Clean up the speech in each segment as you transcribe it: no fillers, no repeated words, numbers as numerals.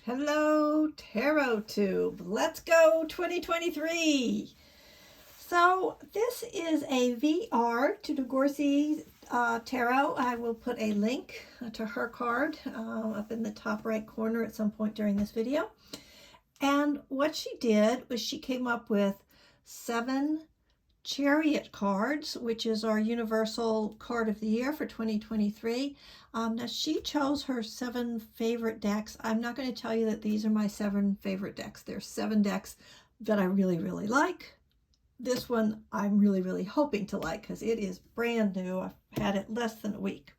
Hello, Tarot Tube. Let's go 2023. So this is a VR to Orsi Tarot. I will put a link to her card up in the top right corner at some point during this video. And what she did was she came up with 7 Chariot cards, which is our universal card of the year for 2023. Now she chose her 7 favorite decks. I'm not going to tell you that these are my 7 favorite decks. There's 7 decks that I really like. This one I'm really hoping to like because it is brand new. I've had it less than a week.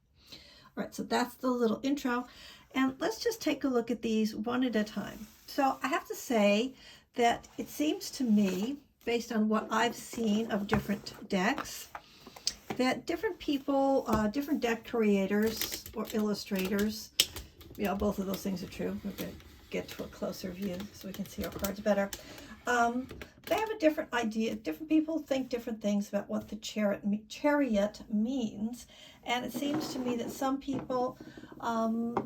All right, so that's the little intro. And let's just take a look at these one at a time. So I have to say that it seems to me, based on what I've seen of different decks, that different people, different deck creators or illustrators, both of those things are true. We're going to get to a closer view so we can see our cards better. They have a different idea. Different people think different things about what the chariot means. And it seems to me that some people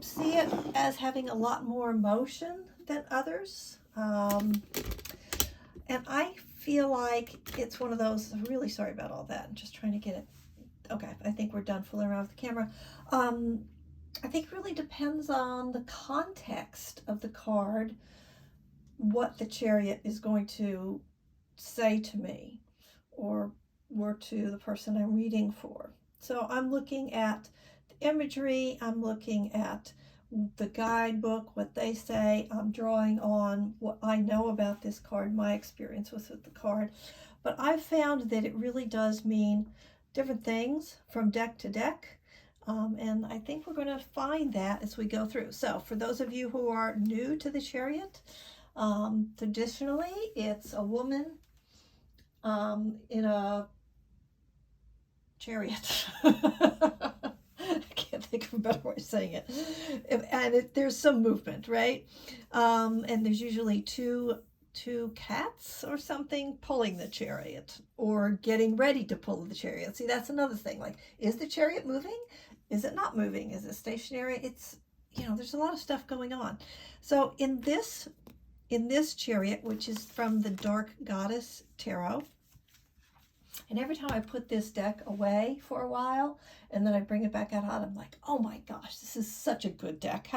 see it as having a lot more emotion than others. And I feel like it's one of those, I'm really sorry about all that. I'm just trying to get it. Okay, I think we're done fooling around with the camera. I think it really depends on the context of the card, what the chariot is going to say to me or to the person I'm reading for. So I'm looking at the imagery, I'm looking at the guidebook, what they say. I'm drawing on what I know about this card, my experience with the card. But I've found that it really does mean different things from deck to deck. And I think we're going to find that as we go through. So for those of you who are new to the chariot, traditionally it's a woman in a chariot. I can't think of a better way of saying it. And there's some movement, right? And there's usually two cats or something pulling the chariot or getting ready to pull the chariot. See, that's another thing. Like, is the chariot moving? Is it not moving? Is it stationary? It's, there's a lot of stuff going on. So in this chariot, which is from the Dark Goddess Tarot, and every time I put this deck away for a while and then I bring it back out, I'm like, oh my gosh, this is such a good deck.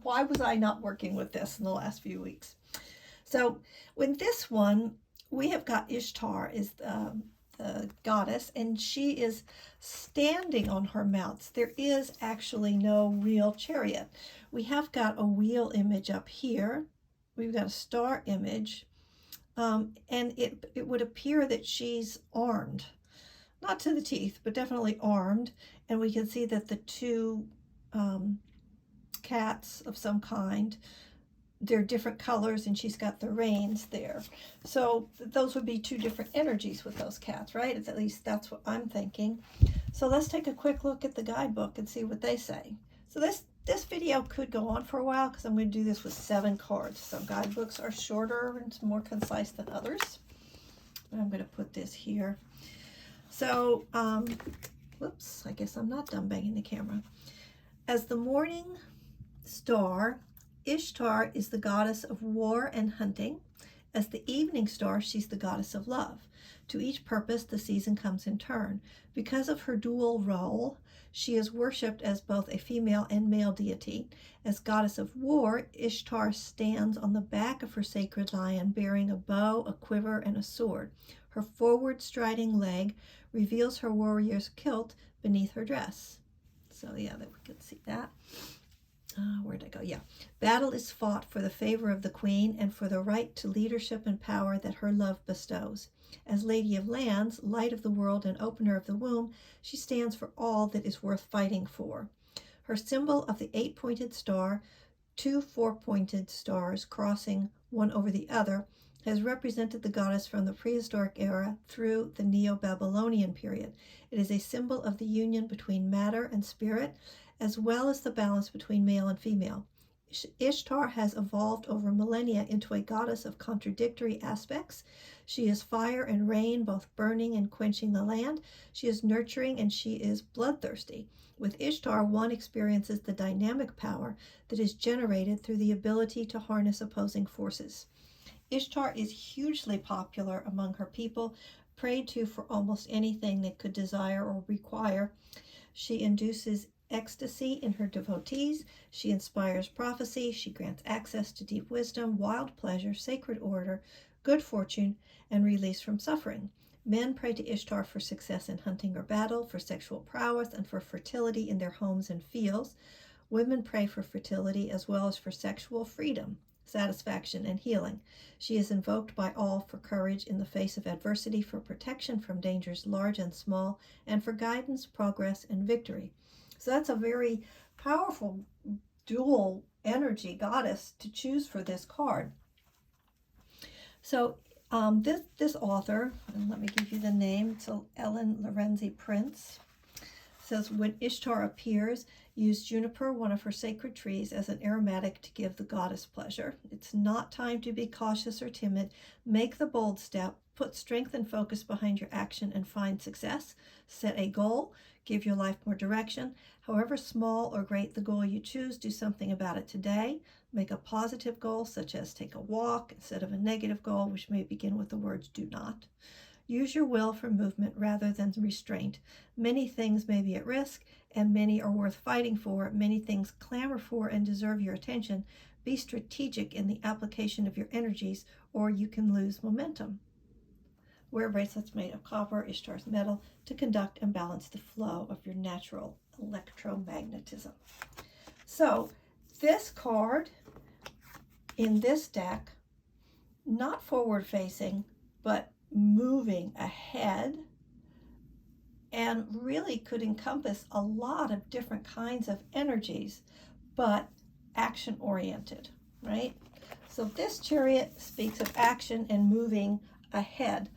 Why was I not working with this in the last few weeks? So with this one, we have got Ishtar is the goddess, and she is standing on her mounts. There is actually no real chariot. We have got a wheel image up here. We've got a star image. And it would appear that she's armed, not to the teeth, but definitely armed. And we can see that the 2 cats of some kind, they're different colors, and she's got the reins there. So those would be 2 different energies with those cats, right? At least that's what I'm thinking. So let's take a quick look at the guidebook and see what they say. So this video could go on for a while because I'm going to do this with 7 cards. Some guidebooks are shorter and more concise than others. I'm going to put this here. So, whoops, I guess I'm not done banging the camera. As the morning star, Ishtar is the goddess of war and hunting. As the evening star, she's the goddess of love. To each purpose, the season comes in turn. Because of her dual role, she is worshipped as both a female and male deity. As goddess of war, Ishtar stands on the back of her sacred lion, bearing a bow, a quiver, and a sword. Her forward striding leg reveals her warrior's kilt beneath her dress. So yeah, we can see that. Where'd I go? Yeah. Battle is fought for the favor of the queen and for the right to leadership and power that her love bestows. As Lady of Lands, Light of the World, and Opener of the Womb, she stands for all that is worth fighting for. Her symbol of the 8-pointed star, 2 4-pointed stars crossing one over the other, has represented the goddess from the prehistoric era through the Neo-Babylonian period. It is a symbol of the union between matter and spirit, as well as the balance between male and female. Ishtar has evolved over millennia into a goddess of contradictory aspects. She is fire and rain, both burning and quenching the land. She is nurturing and she is bloodthirsty. With Ishtar, one experiences the dynamic power that is generated through the ability to harness opposing forces. Ishtar is hugely popular among her people, prayed to for almost anything they could desire or require. She induces ecstasy in her devotees. She inspires prophecy. She grants access to deep wisdom, wild pleasure, sacred order, good fortune, and release from suffering. Men pray to Ishtar for success in hunting or battle, for sexual prowess, and for fertility in their homes and fields. Women pray for fertility as well as for sexual freedom, satisfaction, and healing. She is invoked by all for courage in the face of adversity, for protection from dangers large and small, and for guidance, progress, and victory. So that's a very powerful dual energy goddess to choose for this card. So this author, and let me give you the name, so Ellen Lorenzi Prince, says, when Ishtar appears, use juniper, one of her sacred trees, as an aromatic to give the goddess pleasure. It's not time to be cautious or timid. Make the bold step. Put strength and focus behind your action and find success. Set a goal. Give your life more direction. However small or great the goal you choose, do something about it today. Make a positive goal, such as take a walk, instead of a negative goal, which may begin with the words do not. Use your will for movement rather than restraint. Many things may be at risk, and many are worth fighting for. Many things clamor for and deserve your attention. Be strategic in the application of your energies, or you can lose momentum. Wear bracelets made of copper, Ishtar's metal, to conduct and balance the flow of your natural electromagnetism. So this card in this deck, not forward facing, but moving ahead, and really could encompass a lot of different kinds of energies, but action oriented, right? So this Chariot speaks of action and moving ahead,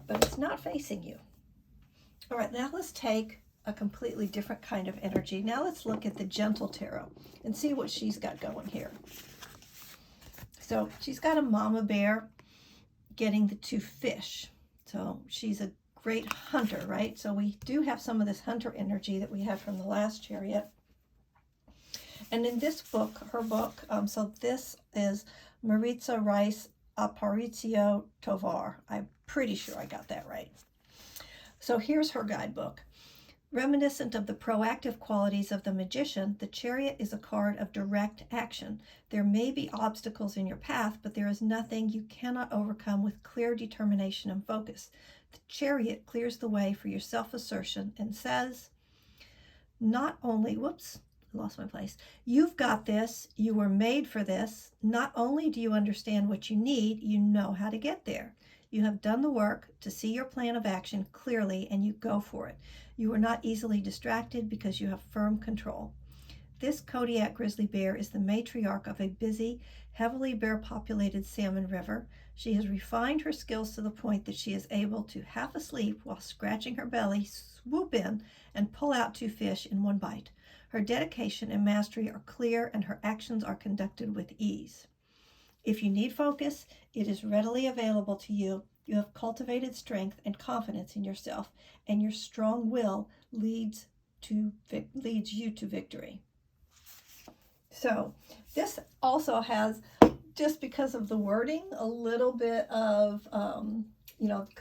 but it's not facing you. All right, now let's take a completely different kind of energy. Now let's look at the Gentle Tarot and see what she's got going here. So she's got a mama bear getting the two fish. So she's a great hunter, right? So we do have some of this hunter energy that we had from the last Chariot. And in this book, her book, so this is Maritza Rice Aparicio Tovar. I'm pretty sure I got that right. So here's her guidebook. Reminiscent of the proactive qualities of the magician, the Chariot is a card of direct action. There may be obstacles in your path, but there is nothing you cannot overcome with clear determination and focus. The Chariot clears the way for your self-assertion and says, not only, lost my place. You've got this. You were made for this. Not only do you understand what you need, you know how to get there. You have done the work to see your plan of action clearly, and you go for it. You are not easily distracted because you have firm control. This Kodiak grizzly bear is the matriarch of a busy, heavily bear-populated salmon river. She has refined her skills to the point that she is able to, half asleep while scratching her belly, swoop in and pull out two fish in one bite. Her dedication and mastery are clear, and her actions are conducted with ease. If you need focus, it is readily available to you. You have cultivated strength and confidence in yourself, and your strong will leads you to victory. So this also has, just because of the wording, a little bit of,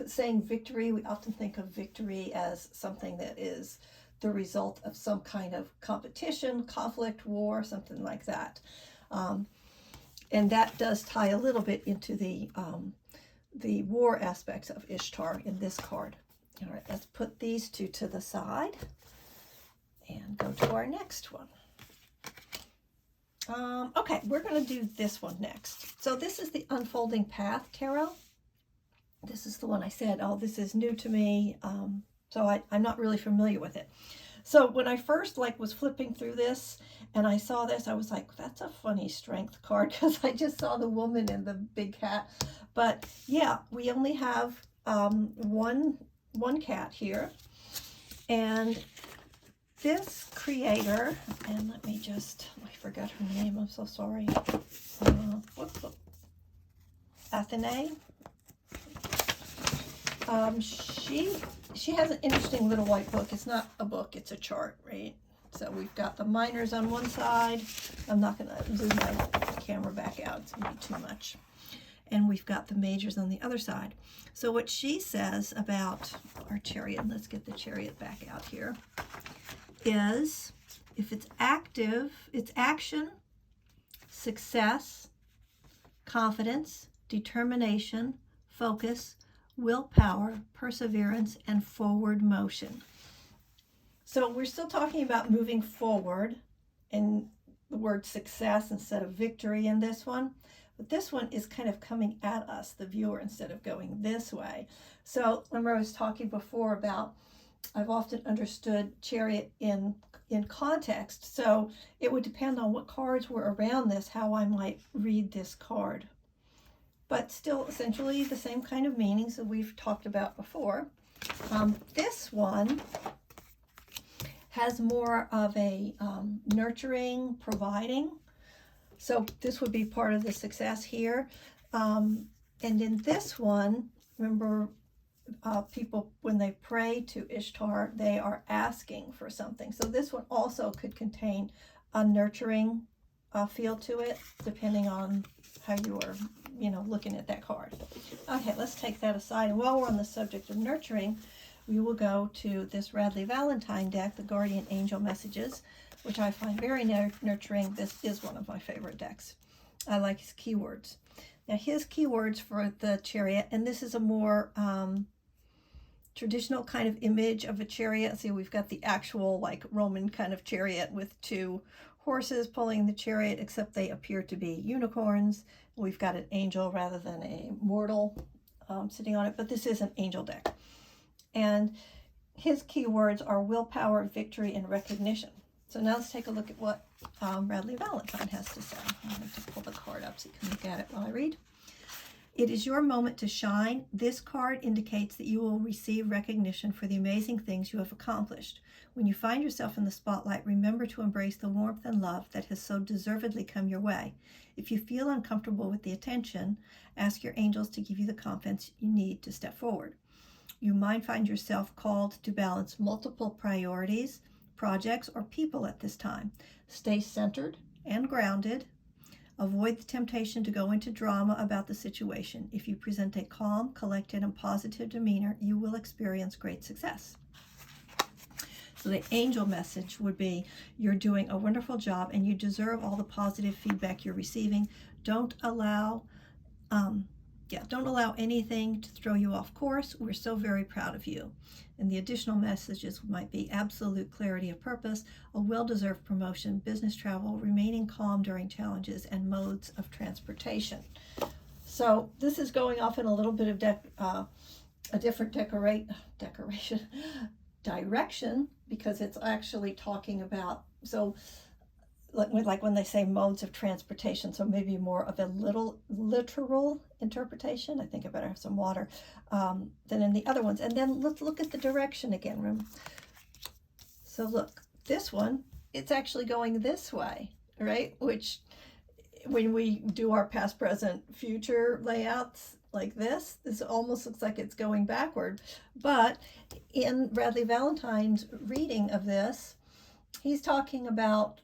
saying victory. We often think of victory as something that is the result of some kind of competition, conflict, war, something like that. And that does tie a little bit into the war aspects of Ishtar in this card. All right, let's put these two to the side and go to our next one. Okay, we're going to do this one next. So this is the Unfolding Path Tarot. This is the one I said, oh, this is new to me. So I'm not really familiar with it. So when I first was flipping through this and I saw this, I was like, that's a funny strength card, because I just saw the woman in the big hat. But yeah, we only have one cat here. And this creator, and let me just, I forgot her name. I'm so sorry. Athene. She has an interesting little white book. It's not a book, it's a chart, right? So we've got the minors on one side. I'm not going to zoom my camera back out. It's going to be too much. And we've got the majors on the other side. So what she says about our chariot, let's get the chariot back out here, is if it's active, it's action, success, confidence, determination, focus, willpower, perseverance, and forward motion. So we're still talking about moving forward and the word success instead of victory in this one. But this one is kind of coming at us, the viewer, instead of going this way. So remember I was talking before about I've often understood chariot in context. So it would depend on what cards were around this, how I might read this card. But still essentially the same kind of meanings that we've talked about before. This one has more of a nurturing, providing. So this would be part of the success here. And in this one, remember people, when they pray to Ishtar, they are asking for something. So this one also could contain a nurturing feel to it, depending on how you are, looking at that card. Okay, let's take that aside. And while we're on the subject of nurturing, we will go to this Radley Valentine deck, the Guardian Angel Messages, which I find very nurturing. This is one of my favorite decks. I like his keywords. Now his keywords for the chariot, and this is a more traditional kind of image of a chariot. See, we've got the actual like Roman kind of chariot with two horses pulling the chariot, except they appear to be unicorns. We've got an angel rather than a mortal sitting on it, but this is an angel deck. And his keywords are willpower, victory, and recognition. So now let's take a look at what Radley Valentine has to say. I'm going to pull the card up so you can look at it while I read. It is your moment to shine. This card indicates that you will receive recognition for the amazing things you have accomplished. When you find yourself in the spotlight, remember to embrace the warmth and love that has so deservedly come your way. If you feel uncomfortable with the attention, ask your angels to give you the confidence you need to step forward. You might find yourself called to balance multiple priorities, projects, or people at this time. Stay centered and grounded. Avoid the temptation to go into drama about the situation. If you present a calm, collected, and positive demeanor, you will experience great success. So the angel message would be, you're doing a wonderful job and you deserve all the positive feedback you're receiving. Don't allow anything to throw you off course. We're so very proud of you. And the additional messages might be absolute clarity of purpose, a well-deserved promotion, business travel, remaining calm during challenges, and modes of transportation. So this is going off in a little bit of a different direction, because it's actually talking about, so like when they say modes of transportation, so maybe more of a literal interpretation. I think I better have some water than in the other ones. And then let's look at the direction again. Remember? So look, this one, it's actually going this way, right? Which when we do our past, present, future layouts like this almost looks like it's going backward. But in Radley Valentine's reading of this, he's talking about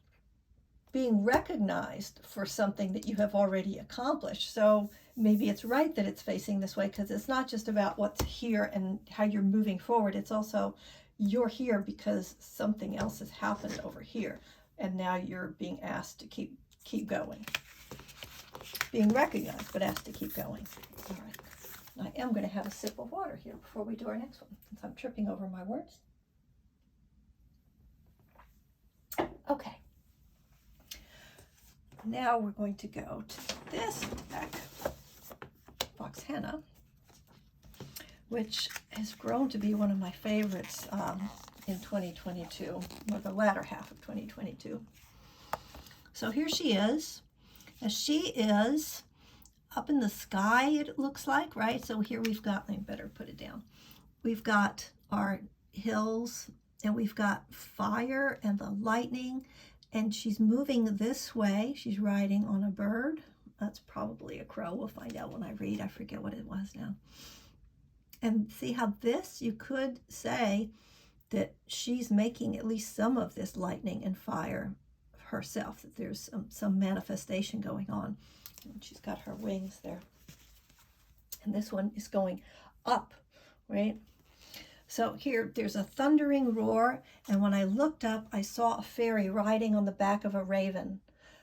being recognized for something that you have already accomplished. So maybe it's right that it's facing this way, because it's not just about what's here and how you're moving forward. It's also you're here because something else has happened over here, and now you're being asked to keep going. Being recognized, but asked to keep going. All right. I am going to have a sip of water here before we do our next one, since I'm tripping over my words. Okay. Now we're going to go to this deck, Fox Henna, which has grown to be one of my favorites in 2022, or the latter half of 2022. So here she is. Now she is up in the sky, it looks like, right? So here we've got, I better put it down. We've got our hills, and we've got fire and the lightning, and she's moving this way. She's riding on a bird. That's probably a crow. We'll find out when I read. I forget what it was now. And see how this, you could say that she's making at least some of this lightning and fire herself, that there's some manifestation going on. And she's got her wings there. And this one is going up, right? So here, there's a thundering roar, and when I looked up, I saw a fairy riding on the back of a raven,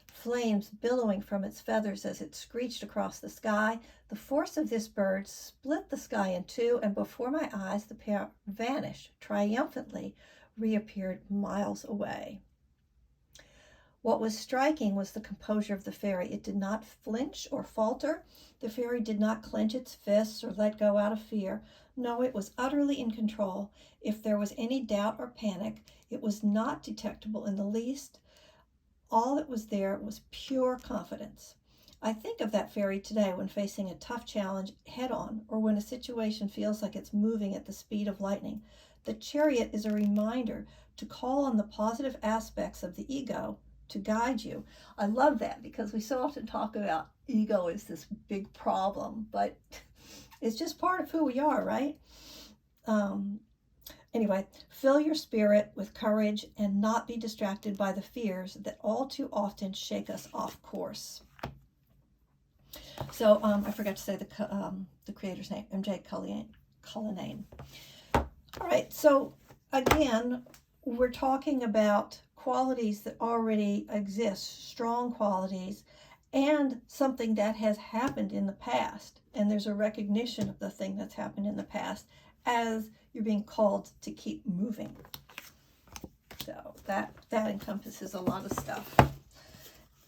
flames billowing from its feathers as it screeched across the sky. The force of this bird split the sky in two, and before my eyes, the pair vanished, triumphantly reappeared miles away. What was striking was the composure of the fairy. It did not flinch or falter. The fairy did not clench its fists or let go out of fear. No, it was utterly in control. If there was any doubt or panic, it was not detectable in the least. All that was there was pure confidence. I think of that fairy today when facing a tough challenge head-on, or when a situation feels like it's moving at the speed of lightning. The chariot is a reminder to call on the positive aspects of the ego to guide you. I love that, because we so often talk about ego as this big problem, but it's just part of who we are, right? Anyway, fill your spirit with courage and not be distracted by the fears that all too often shake us off course. So I forgot to say the creator's name, M.J. Cullinane. All right, so again, we're talking about qualities that already exist, strong qualities, and something that has happened in the past. And there's a recognition of the thing that's happened in the past as you're being called to keep moving. So that encompasses a lot of stuff.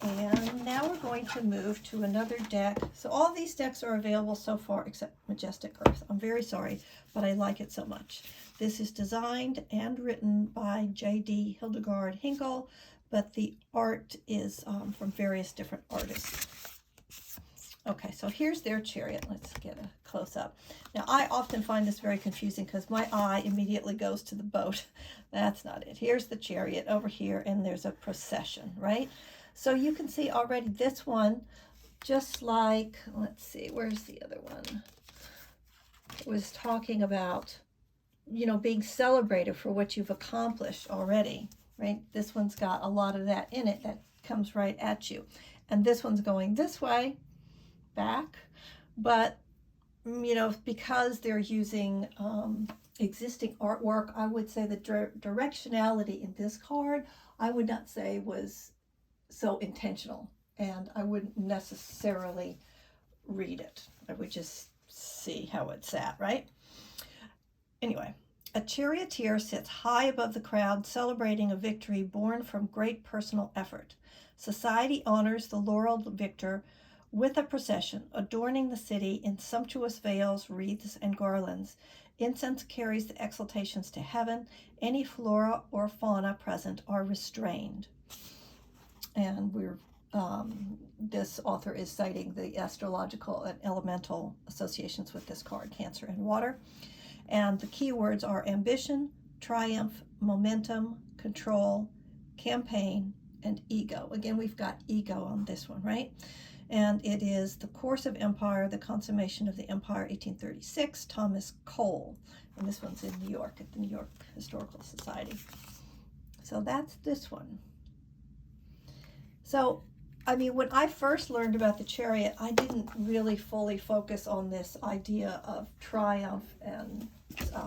And now we're going to move to another deck. So all these decks are available so far except Majestic Earth. I'm very sorry, but I like it so much. This is designed and written by J.D. Hildegard Hinkle, but the art is from various different artists. Okay, so here's their chariot. Let's get a close-up. Now, I often find this very confusing because my eye immediately goes to the boat. That's not it. Here's the chariot over here, and there's a procession, right? So you can see already this one, just like, let's see, where's the other one? It was talking about, you know, being celebrated for what you've accomplished already, right? This one's got a lot of that in it that comes right at you. And this one's going this way, back, but, you know, because they're using existing artwork, I would say the directionality in this card, I would not say was so intentional, and I wouldn't necessarily read it. I would just see how it's at, right? Anyway, a charioteer sits high above the crowd, celebrating a victory born from great personal effort. Society honors the laureled victor with a procession, adorning the city in sumptuous veils, wreaths, and garlands. Incense carries the exaltations to heaven. Any flora or fauna present are restrained. And this author is citing the astrological and elemental associations with this card, Cancer and water. And the keywords are ambition, triumph, momentum, control, campaign, and ego. Again, we've got ego on this one, right? And it is The Course of Empire, The Consummation of the Empire, 1836, Thomas Cole. And this one's in New York, at the New York Historical Society. So that's this one. So, I mean, when I first learned about the chariot, I didn't really fully focus on this idea of triumph and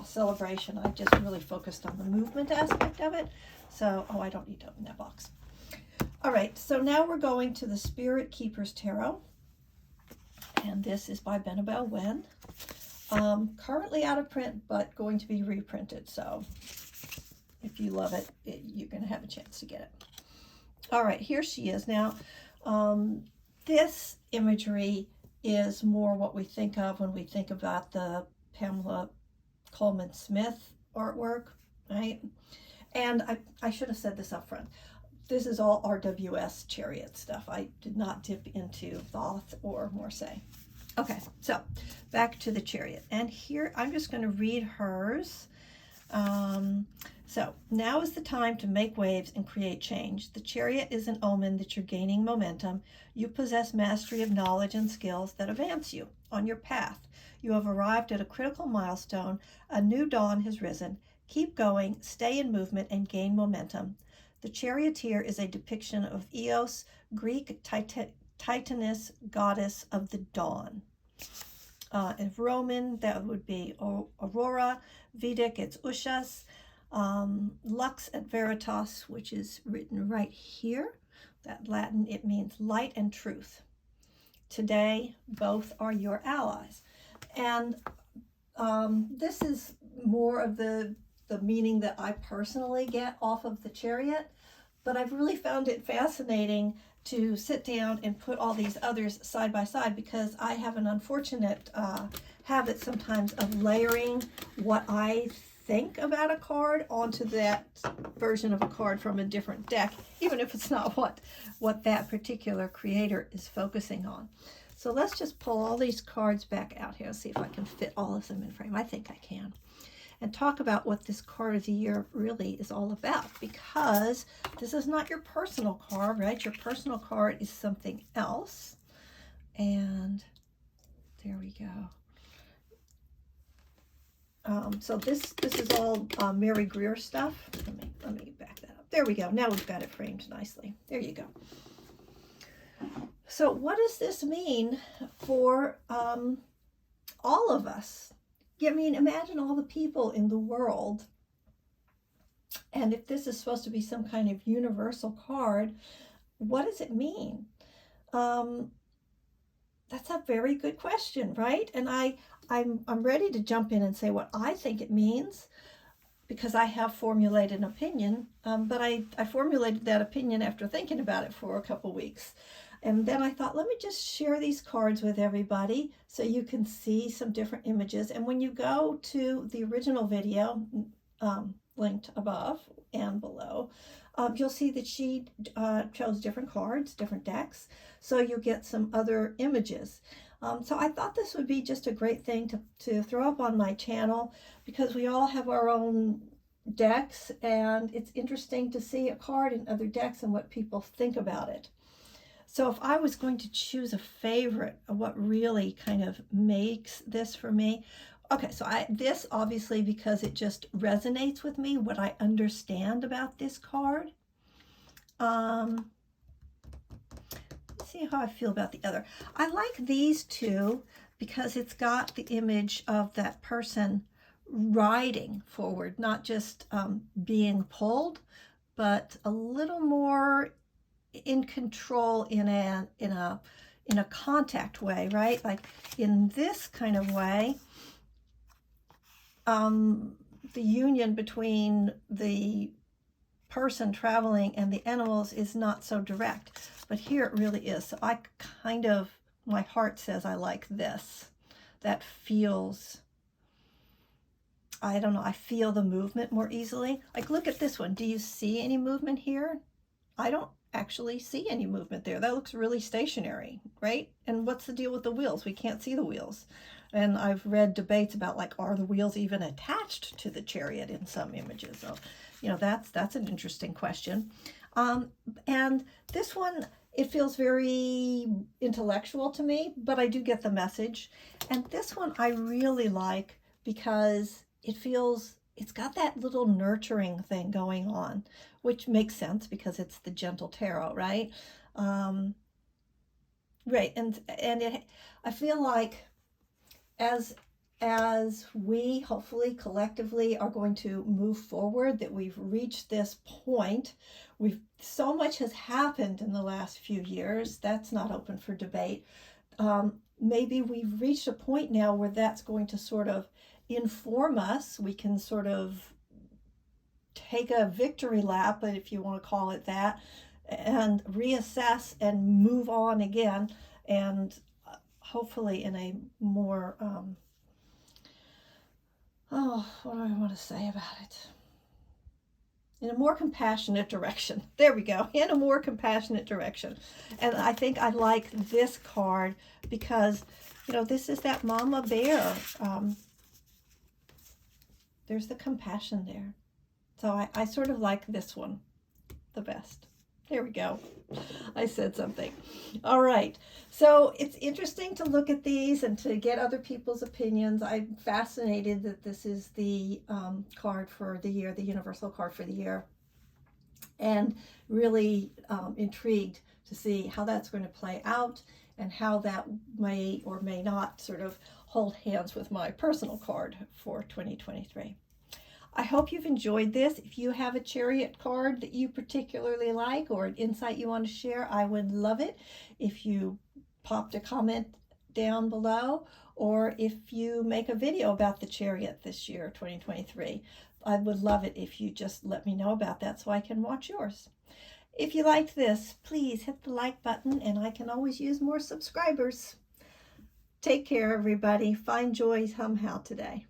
celebration. I just really focused on the movement aspect of it. So, oh, I don't need to open that box. All right, so now we're going to the Spirit Keepers Tarot. And this is by Benabel Wen. Currently out of print, but going to be reprinted. So, if you love it, you're going to have a chance to get it. All right, here she is. Now, this imagery is more what we think of when we think about the Pamela Coleman Smith artwork, right? And I should have said this up front. This is all RWS chariot stuff. I did not dip into Thoth or Morse. Okay, so back to the chariot. And here, I'm just going to read hers. So now is the time to make waves and create change. The Chariot is an omen that you're gaining momentum. You possess mastery of knowledge and skills that advance you on your path. You have arrived at a critical milestone. A new dawn has risen. Keep going, stay in movement, and gain momentum. The charioteer is a depiction of Eos, Greek Titaness, goddess of the dawn. In Roman, that would be Aurora. Vedic, it's Ushas. Lux et Veritas, which is written right here. That Latin, it means light and truth. Today, both are your allies. And this is more of the meaning that I personally get off of the Chariot, but I've really found it fascinating to sit down and put all these others side by side, because I have an unfortunate habit sometimes of layering what I think about a card onto that version of a card from a different deck, even if it's not what that particular creator is focusing on. So let's just pull all these cards back out here, see if I can fit all of them in frame. I think I can. And talk about what this card of the year really is all about, because this is not your personal card, right? Your personal card is something else. And there we go. So this is all Mary Greer stuff. Let me back that up. There we go. Now we've got it framed nicely. There you go. So what does this mean for all of us? I mean, imagine all the people in the world. And if this is supposed to be some kind of universal card, what does it mean? That's a very good question, right? And I'm ready to jump in and say what I think it means, because I have formulated an opinion, but I formulated that opinion after thinking about it for a couple weeks. And then I thought, let me just share these cards with everybody so you can see some different images. And when you go to the original video, linked above and below, you'll see that she chose different cards, different decks, so you'll get some other images. So I thought this would be just a great thing to throw up on my channel, because we all have our own decks, and it's interesting to see a card in other decks and what people think about it. So if I was going to choose a favorite of what really kind of makes this for me, okay, so this obviously, because it just resonates with me, what I understand about this card. Let's see how I feel about the other. I like these two because it's got the image of that person riding forward, not just being pulled, but a little more in control in a contact way, right? Like in this kind of way, the union between the person traveling and the animals is not so direct, but here it really is. So I kind of, my heart says I like this. That feels, I don't know, I feel the movement more easily. Like, look at this one. Do you see any movement here? I don't actually see any movement there. That looks really stationary, right? And what's the deal with the wheels? We can't see the wheels. And I've read debates about, like, are the wheels even attached to the chariot in some images? So, you know, that's an interesting question. And this one, it feels very intellectual to me, but I do get the message. And this one I really like because it feels, it's got that little nurturing thing going on, which makes sense because it's the gentle tarot, right? Right, and I feel like as we hopefully collectively are going to move forward, that we've reached this point. So much has happened in the last few years. That's not open for debate. Maybe we've reached a point now where that's going to sort of inform us. We can sort of take a victory lap, if you want to call it that, and reassess and move on again, and hopefully in a more what do I want to say about it? In a more compassionate direction. There we go. In a more compassionate direction. And I think I like this card because, you know, this is that mama bear There's the compassion there. So I sort of like this one the best. There we go. I said something. All right. So it's interesting to look at these and to get other people's opinions. I'm fascinated that this is the card for the year, the universal card for the year. And really intrigued to see how that's going to play out and how that may or may not sort of hold hands with my personal card for 2023. I hope you've enjoyed this. If you have a Chariot card that you particularly like or an insight you want to share, I would love it if you popped a comment down below, or if you make a video about the Chariot this year, 2023. I would love it if you just let me know about that so I can watch yours. If you liked this, please hit the like button, and I can always use more subscribers. Take care, everybody. Find joy somehow today.